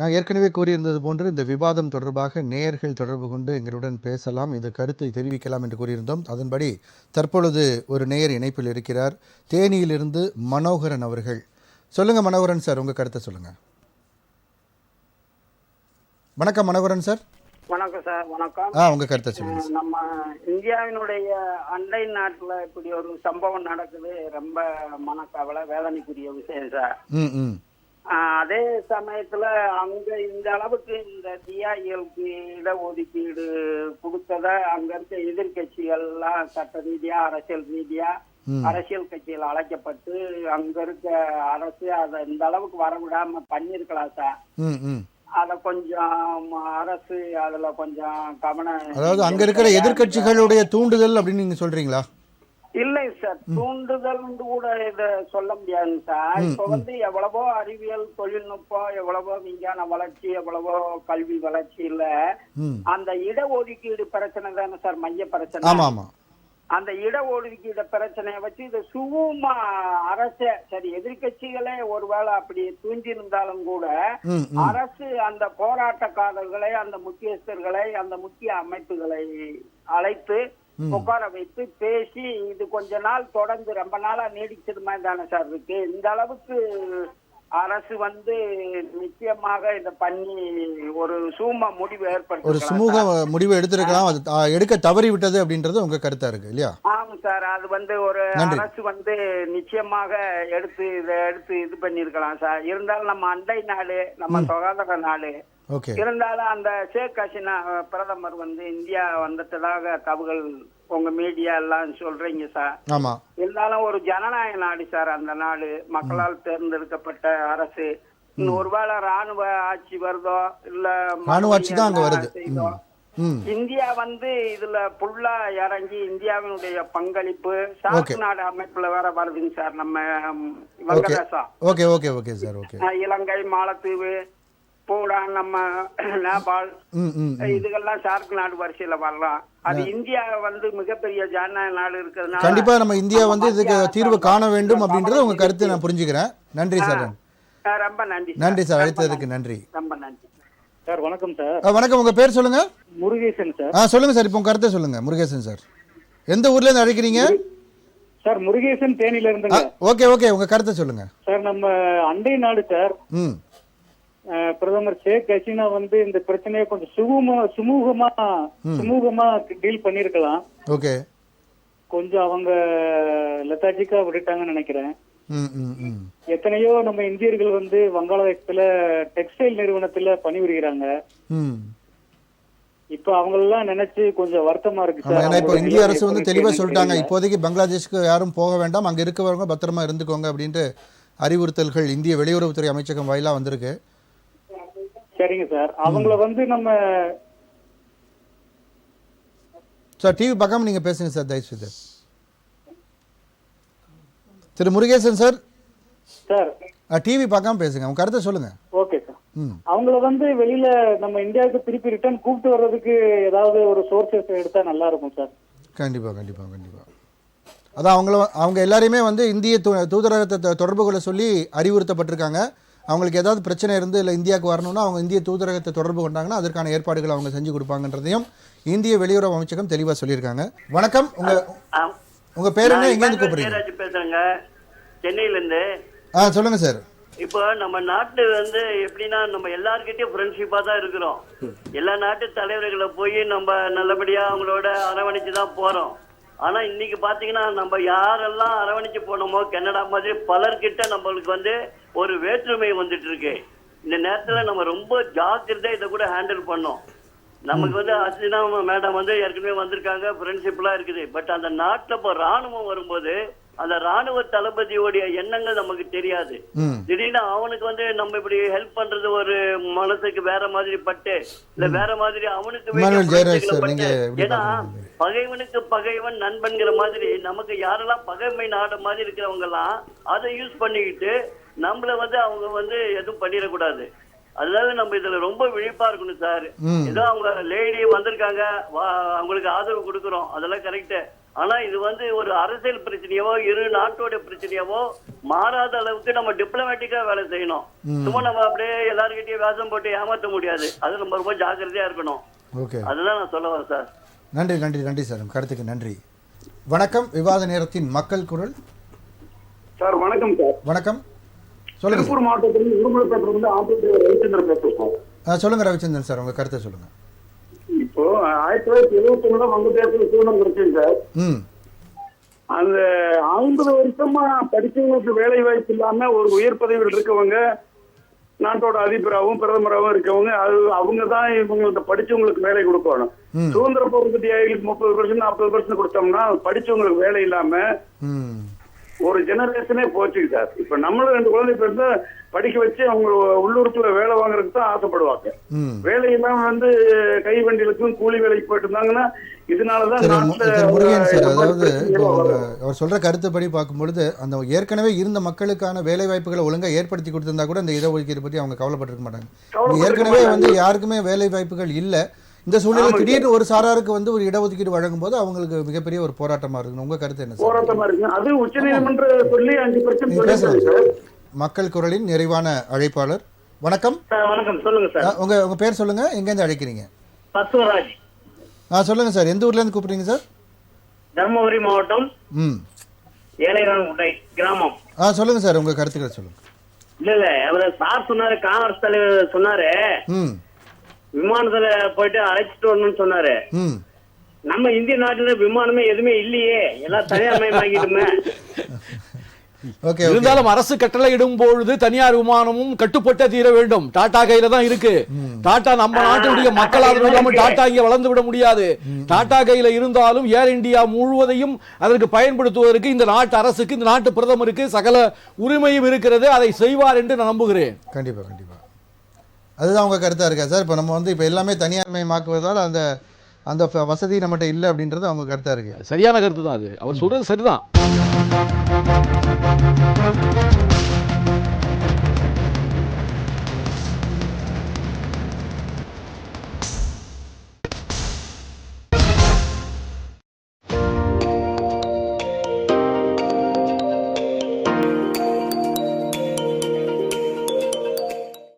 நான் ஏற்கனவே கூறியிருந்தது போன்று இந்த விவாதம் தொடர்பாக நேயர்கள் தொடர்பு கொண்டு எங்களுடன் பேசலாம், இந்த கருத்தை தெரிவிக்கலாம் என்று கூறியிருந்தோம். அதன்படி தற்பொழுது ஒரு நேயர் இணைப்பில் இருக்கிறார். தேனியிலிருந்து மனோகரன் அவர்கள். சொல்லுங்க மனோகரன் சார், உங்க கருத்தை சொல்லுங்க. வணக்கம் மனோகரன் சார். வணக்கம் சார். வணக்கம். உங்க கருத்தை சொல்லுங்க. நம்ம இந்தியாவினுடைய அண்டை நாட்டுல இப்படி ஒரு சம்பவம் நடக்குது, ரொம்ப மனக்கவலை, வேதனைக்குரிய விஷயம் சார். அதே சமயத்துல அங்க இந்த அளவுக்கு இந்த தியாகிகளுக்கு இடஒதுக்கீடு கொடுத்தத அங்க இருக்க எதிர்கட்சிகள்லாம் சட்ட ரீதியா அரசியல் ரீதியா அரசியல் கட்சிகள் அழைக்கப்பட்டு அங்க இருக்க அரசு அதை இந்த அளவுக்கு வரவிடாம பண்ணிருக்கலாம் சார். அத கொஞ்சம் அரசு அதுல கொஞ்சம் கவனம், அதாவது அங்க இருக்கிற எதிர்கட்சிகளுடைய தூண்டுதல் அப்படின்னு நீங்க சொல்றீங்களா? இல்லை சார், தூண்டுதல் கூட இத சொல்ல முடியாது சார். இப்ப எவ்வளவோ அறிவியல் தொழில்நுட்பம், எவ்வளவோ விஞ்ஞான வளர்ச்சி, எவ்வளவோ கல்வி வளர்ச்சி இல்ல, அந்த இடஒதுக்கீடு பிரச்சனை தானே சார் மைய பிரச்சனை. அந்த இடஒதுக்கீடு பிரச்சனையை வச்சு இது சுகமா அரசு, சரி எதிர்கட்சிகளே ஒருவேளை அப்படி தூண்டிருந்தாலும் கூட அரசு அந்த போராட்டக்காரர்களை, அந்த முக்கியஸ்தர்களை, அந்த முக்கிய அமைப்புகளை அழைத்து உட்கார வைத்து பேசி இது கொஞ்ச நாள் தொடர்ந்து ரொம்ப நாளா நீடிச்சது மாதிரி தானே சார் இருக்கு. இந்த அளவுக்கு அரசு நிச்சயமாக இதை பண்ணி ஒரு சுமூக முடிவு ஏற்படுத்த, ஒரு சுமூக முடிவு எடுத்திருக்கலாம், அது எடுக்க தவறி விட்டது அப்படின்றது உங்க கருத்தா இருக்கு இல்லையா? ஆமா சார், அது ஒரு அரசு நிச்சயமாக எடுத்து இது பண்ணிருக்கலாம் சார். இருந்தாலும் நம்ம அண்டை நாடு, நம்ம சுகாதார நாடு இருந்தாலும் அந்த ஷேக் ஹசீனா பிரதமர் இந்தியா வந்ததாக தகவல் உங்க மீடியா எல்லாம் சொல்றீங்க சார். இருந்தாலும் ஒரு ஜனநாயக நாடு சார் அந்த நாடு, மக்களால் தேர்ந்தெடுக்கப்பட்ட அரசு. ஒருவேளை ராணுவ ஆட்சி வருதோ இல்ல ராணுவ ஆட்சி தான் அங்க வருது, இந்தியா இதுல புல்லா இறங்கி இந்தியாவினுடைய பங்களிப்பு சார்க் நாடு அமைப்புல வேற வருதுங்க சார். நம்ம வங்கதேசம், இலங்கை, மாலத்தீவு, பூடான், நம்ம நேபாள், இதுகெல்லாம் சார்க் நாடு வரிசையில வரலாம். அது இந்தியா மிகப்பெரிய ஜனநாயக நாடு இருக்கிறதுனால கண்டிப்பா நம்ம இந்தியா இதுக்கு தீர்வு காண வேண்டும் அப்படின்றது உங்க கருத்தை நான் புரிஞ்சுக்கிறேன். நன்றி சார். ரொம்ப நன்றி. நன்றி சார், அழைத்ததுக்கு நன்றி. ரொம்ப நன்றி சார். வணக்கம் சார். வணக்கம், உங்க பேர் சொல்லுங்க? முருகேசன் சார். சொல்லுங்க சார், இப்போ உங்க கருத்தை சொல்லுங்க. முருகேசன் சார், எந்த ஊர்ல இருந்து அழைக்கிறீங்க? சார் முருகேசன், தேனியில இருந்துங்க. ஓகே, உங்க கருத்தை சொல்லுங்க சார். நம்ம அண்டை நாடு சார், பிரதமர் ஷேக் ஹசீனா இந்த பிரச்சனையை கொஞ்சம் சுமூகமா டீல் பண்ணிருக்கலாம். ஓகே, கொஞ்சம் அவங்க லெத்தாஜிக்கா விட்டுட்டாங்கன்னு நினைக்கிறேன். எத்தனையோ நம்ம இந்தியர்கள் வங்காளதேசத்துல டெக்ஸ்டைல் நிறுவனத்துல பணிபுரிகிறாங்க. இப்ப அவங்க எல்லாம் நினைச்சு கொஞ்சம் வருத்தமா இருக்கு சார். ஏன்னா இப்போ இந்திய அரசு தெளிவா சொல்லிட்டாங்க, இப்போதைக்கு பங்களாதேஷ்க்கு யாரும் போக வேண்டாம், அங்க இருக்கவங்க பத்திரமா இருந்துக்கோங்க அப்படின்ட்டு அறிவுறுத்தல்கள் இந்திய வெளியுறவுத்துறை அமைச்சகம் வாயிலா வந்திருக்கு. சரிங்க சார். அவங்கள நம்ம சார் டிவி பார்க்காம நீங்க பேசுங்க சார், தயவு செய்து. திரு முருகேசன் சார், டிவி பார்க்காம பேசுங்க, உங்க கருத்தை சொல்லுங்க. Okay sir. அவங்கள வெளியில நம்ம இந்தியாவுக்கு திருப்பி ரிட்டர்ன் கூப்பிட்டு வர்றதுக்கு ஏதாவது ஒரு சோர்சஸ் எடுத்தா நல்லா இருக்கும் சார். கண்டிப்பா. அதான் அவங்க எல்லாரையுமே இந்திய தூதரகத்தை தொடர்பு கொள்ள சொல்லி அறிவுறுத்தப்பட்டிருக்காங்க. அவங்களுக்கு ஏதாவது பிரச்சனை இருந்து இல்லை இந்தியாவுக்கு வரணும்னா அவங்க இந்திய தூதரகத்தை தொடர்பு கொண்டாங்கன்னா அதற்கான ஏற்பாடுகள் அவங்க செஞ்சு கொடுப்பாங்கன்றதையும் இந்திய வெளியுறவு அமைச்சகம் தெளிவாக சொல்லியிருக்காங்க. வணக்கம், உங்க பேர் என்ன, எங்கேருந்து கூப்பிடுறீங்க? பேசுறேங்க, சென்னையிலேருந்து. சொல்லுங்க சார். இப்போ நம்ம நாட்டு எப்படின்னா நம்ம எல்லார்கிட்டயும் ஃப்ரெண்ட்ஷிப்பா தான் இருக்கிறோம். எல்லா நாட்டு தலைவர்களை போய் நம்ம நல்லபடியா அவங்களோட அரவணைச்சு தான் போறோம். ஆனா இன்னைக்கு பாத்தீங்கன்னா நம்ம யாரெல்லாம் அரவணைச்சு போனோமோ கனடா மாதிரி பலர்கிட்ட நம்மளுக்கு ஒரு வேற்றுமை வந்துட்டு இருக்கு. இந்த நேரத்துல நம்ம ரொம்ப ஜாக்கிரதையா இதை கூட ஹேண்டில் பண்ணோம். நமக்கு ஹசீனா மேடம் ஏற்கனவே வந்திருக்காங்க, ஃப்ரெண்ட்ஷிப்லாம் இருக்குது. பட் அந்த நாட்டுல இப்போ ராணுவம் வரும்போது அந்த ராணுவ தளபதியோடைய எண்ணங்கள் நமக்கு தெரியாது. திடீர்னு அவனுக்கு நம்ம இப்படி ஹெல்ப் பண்றது ஒரு மனசுக்கு வேற மாதிரி பட்டு இல்ல வேற மாதிரி அவனுக்கு, ஏன்னா பகைவனுக்கு பகைவன் நண்பன்கிற மாதிரி நமக்கு யாரெல்லாம் பகைமை நாடு மாதிரி இருக்கிறவங்க எல்லாம் அதை யூஸ் பண்ணிக்கிட்டு நம்மள அவங்க எதுவும் பண்ணிடக்கூடாது. அதனால நம்ம இதுல ரொம்ப விழிப்பா இருக்கணும் சார். ஏதோ அவங்க லேடி வந்திருக்காங்க, அவங்களுக்கு ஆதரவு கொடுக்கறோம், அதெல்லாம் கரெக்ட். ஆனா இது வந்து ஒரு அரசியல் பிரச்சனையவோ இரு நாட்டோட பிரச்சனையவோ மாறாத அளவுக்கு நம்ம டிப்ளமேட்டிக்கா வேலை செய்யணும். சும்மா நம்ம அப்படியே எல்லாருக்கிட்டையும் வேஷம் போட்டு ஏமாற்ற முடியாது. அது நம்ம ரொம்ப ஜாக்கிரதையா இருக்கணும். ஓகே, அதுதான் நான் சொல்ல வரேன் சார். நன்றி நன்றி நன்றி சார், உங்கள் கருத்துக்கு நன்றி. வணக்கம், விவாத நேரத்தின் மக்கள் குரல். சார் வணக்கம் சார். வணக்கம், சொல்லுங்கள். திருப்பூர் மாவட்டத்தில் உடுமலைப்பேட்டிலிருந்து ஆபரேட்டர் ரவிச்சந்திரன் பேசுறேன் சார். சொல்லுங்கள் ரவிச்சந்திரன் சார், உங்கள் கருத்தை சொல்லுங்கள். இப்போ 1971 வங்கதேசத்தில் சுதந்திரம் கிடைச்சது சார். அந்த 50 வருஷமா படிச்சவங்களுக்கு வேலை வாய்ப்பு இல்லாம ஒரு உயர் பதவியில் இருக்கவங்க, நாட்டோட அதிபராகவும் பிரதமராகவும் இருக்கவங்க, அது அவங்க தான் இவங்களுக்கு படிச்சவங்களுக்கு வேலை கொடுக்கணும். சுதந்திர போராட்ட தியாகிகளுக்கு 30% 40% கொடுத்தோம்னா படிச்சவங்களுக்கு வேலை இல்லாம ஒரு ஜெனரேஷனே போச்சுங்க சார். இப்ப நம்மளும் 2 குழந்தை பிறந்தா படிக்க வச்சு அவங்க உள்ளூருக்குள்ள வேலை வாங்குறதுக்கு தான் ஆசைப்படுவாங்க. வேலை இல்லாம வந்து கை வண்டிகளுக்கும் கூலி வேலைக்கு போயிட்டு இருந்தாங்கன்னா இதனாலதான் முருகன் சார், அதாவது இப்போ அவர் சொல்ற கருத்துப்படி பார்க்கும்பொழுது அந்த ஏற்கனவே இருந்த மக்களுக்கான வேலை வாய்ப்புகளை ஒழுங்கா ஏற்படுத்தி கொடுத்திருந்தா கூட இந்த இடஒதுக்கீடு பற்றி அவங்க கவலைப்பட்டிருக்க மாட்டாங்க. ஏற்கனவே வந்து யாருக்குமே வேலை வாய்ப்புகள் இல்லை. இந்த சூழ்நிலை திடீர்னு ஒரு சாராருக்கு வந்து ஒரு இடஒதுக்கீடு வழங்கும் போது அவங்களுக்கு மிகப்பெரிய ஒரு போராட்டமா இருக்கு. உங்க கருத்து என்ன? போராட்டமா இருக்கு. அது உச்சநீதிமன்ற சொல்லி 5% மக்கள் குரலின் நிறைவான அழைப்பாளர். வணக்கம். வணக்கம், சொல்லுங்க சார். உங்க பேர் சொல்லுங்க, எங்க இருந்து அழைக்கிறீங்க? பசுவராஜ். சொல்லுங்க சார், எந்த ஊர்ல இருந்து கூப்பிடுறீங்க சார்? தர்மபுரி மாவட்டம் ஏழைகுண்டை கிராமம். சொல்லுங்க சார், உங்க கருத்துக்களை சொல்லுங்க. இல்ல அவரு சார் சொன்னாரு, காங்கிரஸ் தலைவர் சொன்னாரு விமானத்துல போயிட்டு அழைச்சிட்டு வரணும்னு சொன்னாரு. நம்ம இந்திய நாட்டுல விமானமே எதுவுமே இல்லையே, எல்லாம் தனியார் மயமாக்கிட்டுமே. இருந்தாலும் அரசு கட்டளை இடும் பொழுது தனியார் விமானமும் கட்டுப்பட்ட தீர வேண்டும். டாடா கையில தான் இருக்கு. டாடா நம்ம நாட்டுடைய மக்களால் இல்லாம டாடா இங்க வளர்ந்து விட முடியாது. டாடா கையில இருந்தாலும் ஏர் இந்தியா முழுவதையும் அதற்கு பயன்படுத்துவதற்கு இந்த நாட்டு அரசுக்கு, இந்த நாட்டு பிரதமருக்கு சகல உரிமையும் இருக்கிறது. அதை செய்வார் என்று நான் நம்புகிறேன். கண்டிப்பா கண்டிப்பா, அதுதான் உங்க கருத்தா இருக்கா சார்? இப்போ நம்ம வந்து இப்போ எல்லாமே தனியார் மயமாக்குவதால் அந்த அந்த வசதி நம்மகிட்ட இல்லை அப்படின்றது அவங்க கருத்தா இருக்கு. சரியான கருத்து தான் அது. அவர் சொல்றது சரிதான்.